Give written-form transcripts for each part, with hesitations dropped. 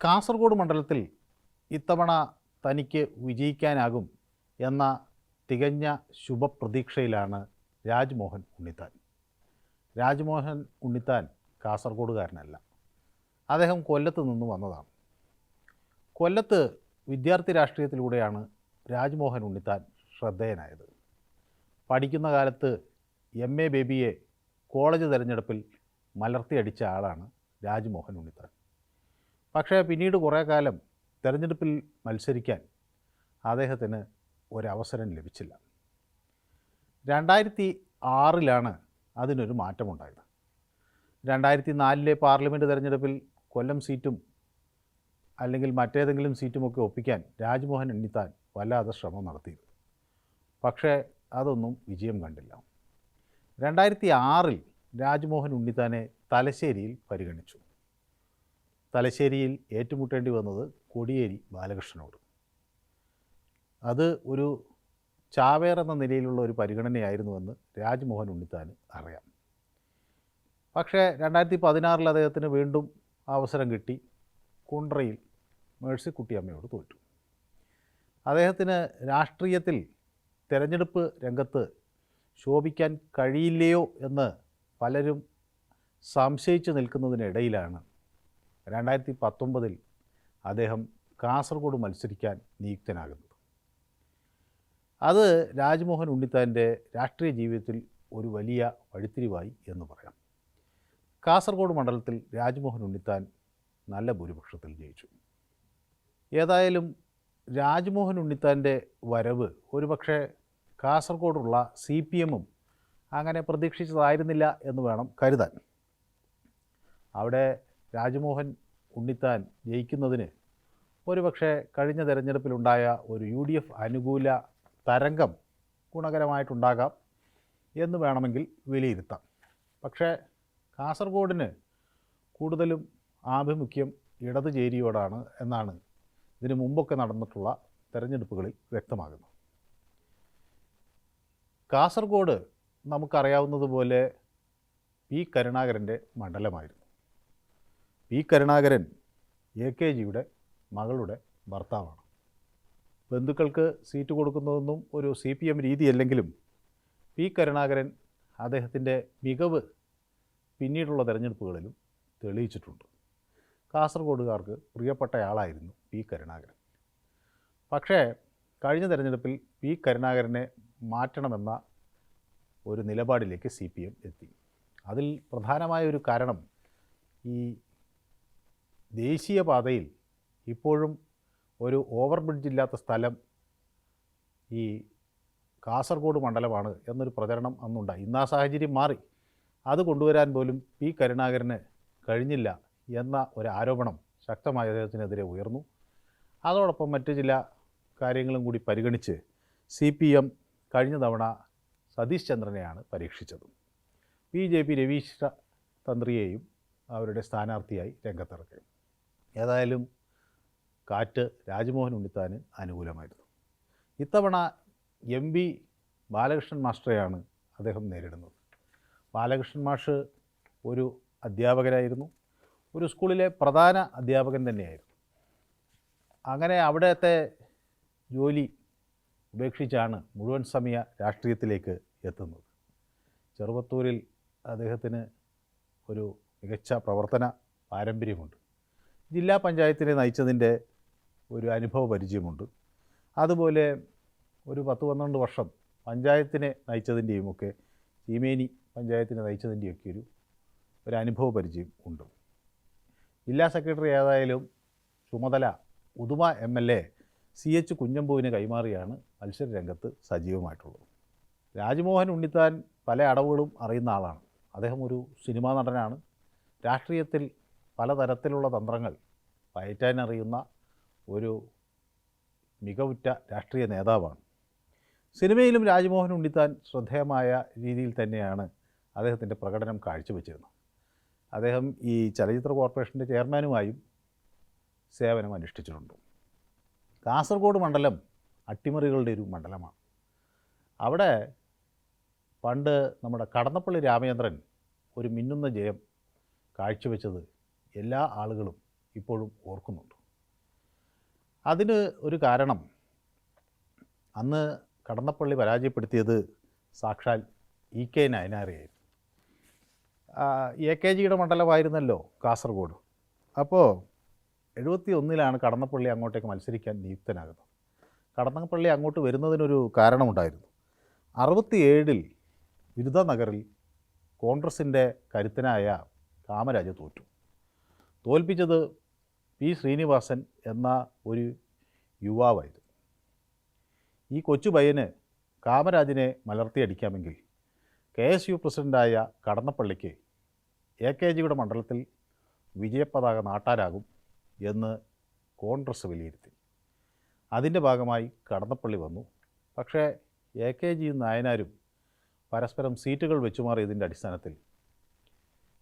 കാസർഗോഡ് മണ്ഡലത്തിൽ ഇത്തവണ തനിക്ക് വിജയിക്കാനാകും എന്ന തികഞ്ഞ ശുഭപ്രതീക്ഷയിലാണ് രാജ്മോഹൻ ഉണ്ണിത്താൻ. രാജ്മോഹൻ ഉണ്ണിത്താൻ കാസർഗോഡുകാരനല്ല. അദ്ദേഹം കൊല്ലത്ത് നിന്ന് വന്നതാണ്. കൊല്ലത്ത് വിദ്യാർത്ഥി രാഷ്ട്രീയത്തിലൂടെയാണ് രാജ്മോഹൻ ഉണ്ണിത്താൻ ശ്രദ്ധേയനായത്. പഠിക്കുന്ന കാലത്ത് MA ബേബിയെ കോളേജ് തിരഞ്ഞെടുപ്പിൽ മലർത്തിയടിച്ച ആളാണ് രാജ്മോഹൻ ഉണ്ണിത്താൻ. പക്ഷേ പിന്നീട് കുറേ കാലം തിരഞ്ഞെടുപ്പിൽ മത്സരിക്കാൻ അദ്ദേഹത്തിന് ഒരവസരം ലഭിച്ചില്ല. 2006 അതിനൊരു മാറ്റമുണ്ടായത്. 2004 പാർലമെൻറ്റ് തിരഞ്ഞെടുപ്പിൽ കൊല്ലം സീറ്റും അല്ലെങ്കിൽ മറ്റേതെങ്കിലും സീറ്റുമൊക്കെ ഒപ്പിക്കാൻ രാജ്മോഹൻ ഉണ്ണിത്താൻ വല്ലാതെ ശ്രമം നടത്തി. പക്ഷേ അതൊന്നും വിജയം കണ്ടില്ല. 2006 രാജ്മോഹൻ ഉണ്ണിത്താനെ തലശ്ശേരിയിൽ പരിഗണിച്ചു. തലശ്ശേരിയിൽ ഏറ്റുമുട്ടേണ്ടി വന്നത് കോടിയേരി ബാലകൃഷ്ണനോട്. അത് ഒരു ചാവേർ എന്ന നിലയിലുള്ള ഒരു പരിഗണനയായിരുന്നുവെന്ന് രാജ്മോഹൻ ഉണ്ണിത്താന് അറിയാം. പക്ഷേ 2016 അദ്ദേഹത്തിന് വീണ്ടും അവസരം കിട്ടി. കുണ്ട്രയിൽ മേഴ്സിക്കുട്ടിയമ്മയോട് തോറ്റു. അദ്ദേഹത്തിന് രാഷ്ട്രീയത്തിൽ തിരഞ്ഞെടുപ്പ് രംഗത്ത് ശോഭിക്കാൻ കഴിയില്ലയോ എന്ന് പലരും സംശയിച്ചു നിൽക്കുന്നതിനിടയിലാണ് 2019 അദ്ദേഹം കാസർഗോഡ് മത്സരിക്കാൻ നിയുക്തനാകുന്നത്. അത് രാജ്മോഹൻ ഉണ്ണിത്താൻ്റെ രാഷ്ട്രീയ ജീവിതത്തിൽ ഒരു വലിയ വഴിത്തിരിവായി എന്ന് പറയാം. കാസർഗോഡ് മണ്ഡലത്തിൽ രാജ്മോഹൻ ഉണ്ണിത്താൻ നല്ല ഭൂരിപക്ഷത്തിൽ ജയിച്ചു. ഏതായാലും രാജ്മോഹൻ ഉണ്ണിത്താൻ്റെ വരവ് ഒരുപക്ഷെ കാസർഗോഡുള്ള CPMഉം അങ്ങനെ പ്രതീക്ഷിച്ചതായിരുന്നില്ല എന്ന് വേണം കരുതാൻ. അവിടെ രാജ്മോഹൻ ഉണ്ണിത്താൻ ജയിക്കുന്നതിന് ഒരുപക്ഷെ കഴിഞ്ഞ തെരഞ്ഞെടുപ്പിലുണ്ടായ ഒരു UDF അനുകൂല തരംഗം ഗുണകരമായിട്ടുണ്ടാകാം എന്ന് വേണമെങ്കിൽ വിലയിരുത്താം. പക്ഷേ കാസർഗോഡിന് കൂടുതലും ആഭിമുഖ്യം ഇടതു ചേരിയോടാണ് എന്നാണ് ഇതിനു മുമ്പൊക്കെ നടന്നിട്ടുള്ള തെരഞ്ഞെടുപ്പുകളിൽ വ്യക്തമാകുന്നത്. കാസർഗോഡ് നമുക്കറിയാവുന്നതുപോലെ P. കരുണാകരൻ്റെ മണ്ഡലമായിരുന്നു. P. കരുണാകരൻ AKGയുടെ മകളുടെ ഭർത്താവാണ്. ബന്ധുക്കൾക്ക് സീറ്റ് കൊടുക്കുന്നതൊന്നും ഒരു CPM രീതിയല്ലെങ്കിലും P. കരുണാകരൻ അദ്ദേഹത്തിൻ്റെ മികവ് പിന്നീടുള്ള തെരഞ്ഞെടുപ്പുകളിലും തെളിയിച്ചിട്ടുണ്ട്. കാസർഗോഡുകാർക്ക് പ്രിയപ്പെട്ടയാളായിരുന്നു P. കരുണാകരൻ. പക്ഷേ കഴിഞ്ഞ തെരഞ്ഞെടുപ്പിൽ P. കരുണാകരനെ മാറ്റണമെന്ന ഒരു നിലപാടിലേക്ക് CPM എത്തി. അതിൽ പ്രധാനമായ ഒരു കാരണം ഈ ദേശീയപാതയിൽ ഇപ്പോഴും ഒരു ഓവർ ബ്രിഡ്ജില്ലാത്ത സ്ഥലം ഈ കാസർഗോഡ് മണ്ഡലമാണ് എന്നൊരു പ്രചരണം അന്നുണ്ടായി. ഇന്ന് ആ സാഹചര്യം മാറി. അത് കൊണ്ടുവരാൻ പോലും P. കരുണാകരന് കഴിഞ്ഞില്ല എന്ന ഒരു ആരോപണം ശക്തമായ അദ്ദേഹത്തിനെതിരെ ഉയർന്നു. അതോടൊപ്പം മറ്റു ചില കാര്യങ്ങളും കൂടി പരിഗണിച്ച് CPM കഴിഞ്ഞ തവണ സതീഷ് ചന്ദ്രനെയാണ് പരീക്ഷിച്ചത്. BJP രവീശ തന്ത്രിയെയും അവരുടെ സ്ഥാനാർത്ഥിയായി രംഗത്തിറക്കി. ഏതായാലും കാറ്റ് രാജ്മോഹൻ ഉണ്ണിത്താന് അനുകൂലമായിരുന്നു. ഇത്തവണ MB ബാലകൃഷ്ണൻ മാസ്റ്ററെയാണ് അദ്ദേഹം നേരിടുന്നത്. ബാലകൃഷ്ണൻ മാഷ് ഒരു അധ്യാപകനായിരുന്നു. ഒരു സ്കൂളിലെ പ്രധാന അധ്യാപകൻ തന്നെയായിരുന്നു. അങ്ങനെ അവിടുത്തെ ജോലി ഉപേക്ഷിച്ചാണ് മുഴുവൻ സമയ രാഷ്ട്രീയത്തിലേക്ക് എത്തുന്നത്. ചെറുവത്തൂരിൽ അദ്ദേഹത്തിന് ഒരു മികച്ച പ്രവർത്തന പാരമ്പര്യമുണ്ട്. ജില്ലാ പഞ്ചായത്തിനെ നയിച്ചതിൻ്റെ ഒരു അനുഭവ പരിചയമുണ്ട്. അതുപോലെ ഒരു 10-12 വർഷം പഞ്ചായത്തിനെ നയിച്ചതിൻ്റെയുമൊക്കെ ചീമേനി പഞ്ചായത്തിനെ നയിച്ചതിൻ്റെയൊക്കെ ഒരു അനുഭവ പരിചയം ഉണ്ട്. ജില്ലാ സെക്രട്ടറി ഏതായാലും ചുമതല ഉദുമ MLA CH കുഞ്ഞമ്പുവിന് കൈമാറിയാണ് മത്സര രംഗത്ത് സജീവമായിട്ടുള്ളത്. രാജ്മോഹൻ ഉണ്ണിത്താൻ പല അടവുകളും അറിയുന്ന ആളാണ്. അദ്ദേഹം ഒരു സിനിമാ നടനാണ്. രാഷ്ട്രീയത്തിൽ പലതരത്തിലുള്ള തന്ത്രങ്ങൾ പയറ്റാനറിയുന്ന ഒരു മികവുറ്റ രാഷ്ട്രീയ നേതാവാണ്. സിനിമയിലും രാജ്മോഹൻ ഉണ്ണിത്താൻ ശ്രദ്ധേയമായ രീതിയിൽ തന്നെയാണ് അദ്ദേഹത്തിൻ്റെ പ്രകടനം കാഴ്ചവെച്ചിരുന്നത്. അദ്ദേഹം ഈ ചലച്ചിത്ര കോർപ്പറേഷൻ്റെ ചെയർമാനുമായും സേവനം അനുഷ്ഠിച്ചിട്ടുണ്ട്. കാസർഗോഡ് മണ്ഡലം അട്ടിമറികളുടെ ഒരു മണ്ഡലമാണ്. അവിടെ പണ്ട് നമ്മുടെ കടന്നപ്പള്ളി രാമചന്ദ്രൻ ഒരു മിന്നുന്ന ജയം കാഴ്ചവെച്ചത് എല്ലാ ആളുകളും ഇപ്പോഴും ഓർക്കുന്നുണ്ട്. അതിന് ഒരു കാരണം അന്ന് കടന്നപ്പള്ളി പരാജയപ്പെടുത്തിയത് സാക്ഷാൽ ഇ കെ നയനാരെയായിരുന്നു. എ കെ ജിയുടെ മണ്ഡലമായിരുന്നല്ലോ കാസർഗോഡ്. അപ്പോൾ 71 കടന്നപ്പള്ളി അങ്ങോട്ടേക്ക് മത്സരിക്കാൻ നിയുക്തനാകുന്നത്. കടന്നപ്പള്ളി അങ്ങോട്ട് വരുന്നതിനൊരു കാരണമുണ്ടായിരുന്നു. 67 വിരുധനഗറിൽ കോൺഗ്രസിൻ്റെ കരുത്തനായ കാമരാജ് തോൽപ്പിച്ചത് പി ശ്രീനിവാസൻ എന്ന ഒരു യുവാവായിരുന്നു. ഈ കൊച്ചു പയ്യന് കാമരാജിനെ മലർത്തിയടിക്കാമെങ്കിൽ KSU പ്രസിഡൻ്റായ കടന്നപ്പള്ളിക്ക് എ കെ ജിയുടെ മണ്ഡലത്തിൽ വിജയപതാക നാട്ടാനാകും എന്ന് കോൺഗ്രസ് വിലയിരുത്തി. അതിൻ്റെ ഭാഗമായി കടന്നപ്പള്ളി വന്നു. പക്ഷേ എ കെ ജിയും നായനാരും പരസ്പരം സീറ്റുകൾ വെച്ചുമാറിയതിൻ്റെ അടിസ്ഥാനത്തിൽ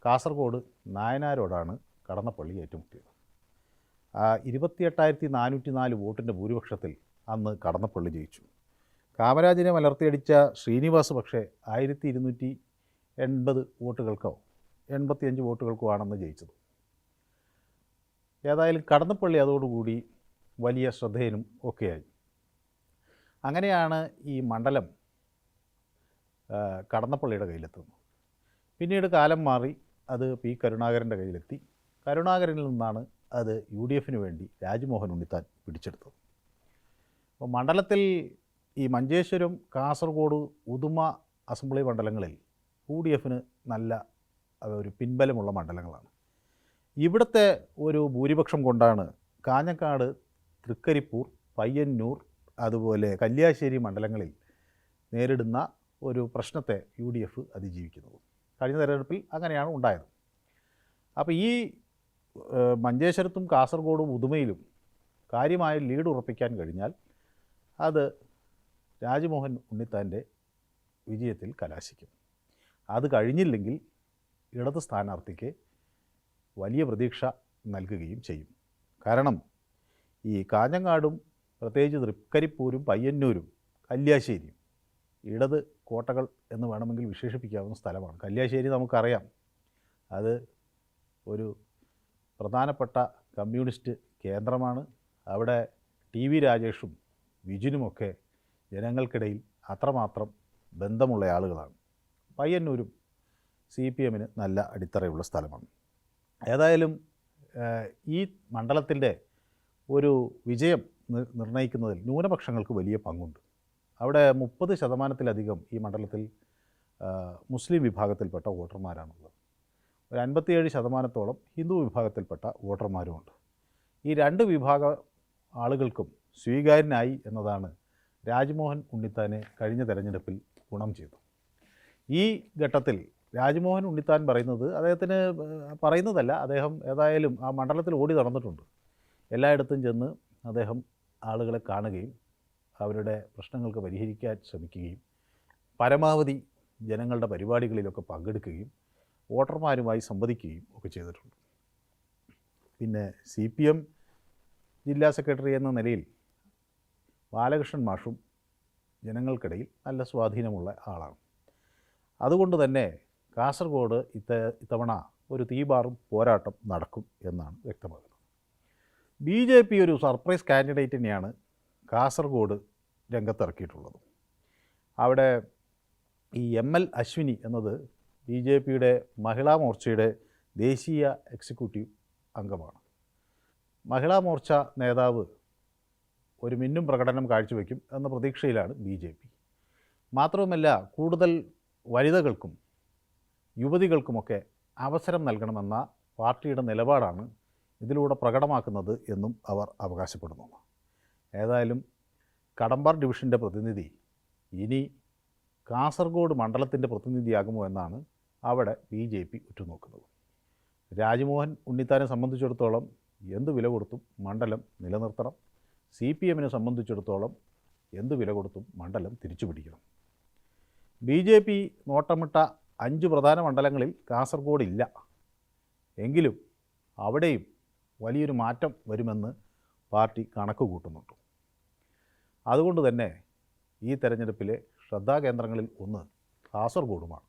കാസർഗോഡ് നായനാരോടാണ് കടന്നപ്പള്ളി ഏറ്റുമുട്ടിയത്. 28,404 വോട്ടിൻ്റെ ഭൂരിപക്ഷത്തിൽ അന്ന് കടന്നപ്പള്ളി ജയിച്ചു. കാമരാജിനെ മലർത്തിയടിച്ച ശ്രീനിവാസ് പക്ഷേ 1280 വോട്ടുകൾക്കോ 85 വോട്ടുകൾക്കോ ആണെന്ന് ജയിച്ചത്. ഏതായാലും കടന്നപ്പള്ളി അതോടുകൂടി വലിയ ശ്രദ്ധേയനും ഒക്കെയായി. അങ്ങനെയാണ് ഈ മണ്ഡലം കടന്നപ്പള്ളിയുടെ കയ്യിലെത്തുന്നത്. പിന്നീട് കാലം മാറി അത് പി കരുണാകരൻ്റെ കയ്യിലെത്തി. കരുണാകരനിൽ നിന്നാണ് അത് UDF വേണ്ടി രാജ്മോഹൻ ഉണ്ണിത്താൻ പിടിച്ചെടുത്തത്. അപ്പോൾ മണ്ഡലത്തിൽ ഈ മഞ്ചേശ്വരം, കാസർഗോഡ്, ഉദുമ അസംബ്ലി മണ്ഡലങ്ങളിൽ UDF നല്ല ഒരു പിൻബലമുള്ള മണ്ഡലങ്ങളാണ്. ഇവിടുത്തെ ഒരു ഭൂരിപക്ഷം കൊണ്ടാണ് കാഞ്ഞങ്ങാട്, തൃക്കരിപ്പൂർ, പയ്യന്നൂർ, അതുപോലെ കല്യാശ്ശേരി മണ്ഡലങ്ങളിൽ നേരിടുന്ന ഒരു പ്രശ്നത്തെ UDF അതിജീവിക്കുന്നത്. കഴിഞ്ഞ തെരഞ്ഞെടുപ്പിൽ അങ്ങനെയാണ് ഉണ്ടായത്. അപ്പോൾ ഈ മഞ്ചേശ്വരത്തും കാസർഗോഡും ഉദുമയിലും കാര്യമായ ലീഡ് ഉറപ്പിക്കാൻ കഴിഞ്ഞാൽ അത് രാജ്മോഹൻ ഉണ്ണിത്താൻ്റെ വിജയത്തിൽ കലാശിക്കും. അത് കഴിഞ്ഞില്ലെങ്കിൽ ഇടത് സ്ഥാനാർത്ഥിക്ക് വലിയ പ്രതീക്ഷ നൽകുകയും ചെയ്യും. കാരണം ഈ കാഞ്ഞങ്ങാടും പ്രത്യേകിച്ച് തൃക്കരിപ്പൂരും പയ്യന്നൂരും കല്യാശ്ശേരിയും ഇടത് കോട്ടകൾ എന്ന് വേണമെങ്കിൽ വിശേഷിപ്പിക്കാവുന്ന സ്ഥലമാണ്. കല്യാശ്ശേരി നമുക്കറിയാം, അത് ഒരു പ്രധാനപ്പെട്ട കമ്മ്യൂണിസ്റ്റ് കേന്ദ്രമാണ്. അവിടെ TV രാജേഷും വിജുനുമൊക്കെ ജനങ്ങൾക്കിടയിൽ അത്രമാത്രം ബന്ധമുള്ള ആളുകളാണ്. പയ്യന്നൂരും CPM നല്ല അടിത്തറയുള്ള സ്ഥലമാണ്. ഏതായാലും ഈ മണ്ഡലത്തിൻ്റെ ഒരു വിജയം നിർണ്ണയിക്കുന്നതിൽ ന്യൂനപക്ഷങ്ങൾക്ക് വലിയ പങ്കുണ്ട്. അവിടെ 30% ഈ മണ്ഡലത്തിൽ മുസ്ലിം വിഭാഗത്തിൽപ്പെട്ട വോട്ടർമാരാണുള്ളത്. ഒരു 57% ഹിന്ദു വിഭാഗത്തിൽപ്പെട്ട വോട്ടർമാരുമുണ്ട്. ഈ രണ്ട് വിഭാഗ ആളുകൾക്കും സ്വീകാര്യനായി എന്നതാണ് രാജ്മോഹൻ ഉണ്ണിത്താനെ കഴിഞ്ഞ തെരഞ്ഞെടുപ്പിൽ ഗുണം ചെയ്തു. ഈ ഘട്ടത്തിൽ രാജ്മോഹൻ ഉണ്ണിത്താൻ പറയുന്നതല്ല, അദ്ദേഹം ഏതായാലും ആ മണ്ഡലത്തിൽ ഓടി നടന്നിട്ടുണ്ട്. എല്ലായിടത്തും ചെന്ന് അദ്ദേഹം ആളുകളെ കാണുകയും അവരുടെ പ്രശ്നങ്ങൾക്ക് പരിഹരിക്കാൻ ശ്രമിക്കുകയും പരമാവധി ജനങ്ങളുടെ പരിപാടികളിലൊക്കെ പങ്കെടുക്കുകയും വോട്ടർമാരുമായി സംവദിക്കുകയും ഒക്കെ ചെയ്തിട്ടുണ്ട്. പിന്നെ CPM ജില്ലാ സെക്രട്ടറി എന്ന നിലയിൽ ബാലകൃഷ്ണൻ മാഷും ജനങ്ങൾക്കിടയിൽ നല്ല സ്വാധീനമുള്ള ആളാണ്. അതുകൊണ്ട് തന്നെ കാസർഗോഡ് ഇത്തവണ ഒരു തീപാറും പോരാട്ടം നടക്കും എന്നാണ് വ്യക്തമാകുന്നത്. BJP ഒരു സർപ്രൈസ് കാൻഡിഡേറ്റിനെയാണ് കാസർഗോഡ് രംഗത്തിറക്കിയിട്ടുള്ളത്. അവിടെ ഈ ML അശ്വിനി എന്നത് BJPയുടെ മഹിളാ മോർച്ചയുടെ ദേശീയ എക്സിക്യൂട്ടീവ് അംഗമാണ്. മഹിളാ മോർച്ച നേതാവ് ഒരു മിന്നും പ്രകടനം കാഴ്ചവെക്കും എന്ന പ്രതീക്ഷയിലാണ് BJP. മാത്രവുമല്ല, കൂടുതൽ വനിതകൾക്കും യുവതികൾക്കുമൊക്കെ അവസരം നൽകണമെന്ന പാർട്ടിയുടെ നിലപാടാണ് ഇതിലൂടെ പ്രകടമാക്കുന്നത് എന്നും അവർ അവകാശപ്പെടുന്നു. ഏതായാലും കടമ്പാർ ഡിവിഷൻ്റെ പ്രതിനിധി ഇനി കാസർഗോഡ് മണ്ഡലത്തിൻ്റെ പ്രതിനിധിയാകുമോ എന്നാണ് അവിടെ BJP ഉറ്റുനോക്കുന്നത്. രാജ്മോഹൻ ഉണ്ണിത്താനെ സംബന്ധിച്ചിടത്തോളം എന്ത് വില കൊടുത്തും മണ്ഡലം നിലനിർത്തണം. CPM സംബന്ധിച്ചിടത്തോളം എന്ത് വില കൊടുത്തും മണ്ഡലം തിരിച്ചു പിടിക്കണം. BJP നോട്ടമിട്ട 5 പ്രധാന മണ്ഡലങ്ങളിൽ കാസർഗോഡ് ഇല്ല എങ്കിലും അവിടെയും വലിയൊരു മാറ്റം വരുമെന്ന് പാർട്ടി കണക്ക് കൂട്ടുന്നുണ്ട്. അതുകൊണ്ട് തന്നെ ഈ തെരഞ്ഞെടുപ്പിലെ ശ്രദ്ധാകേന്ദ്രങ്ങളിൽ ഒന്ന് കാസർഗോഡുമാണ്.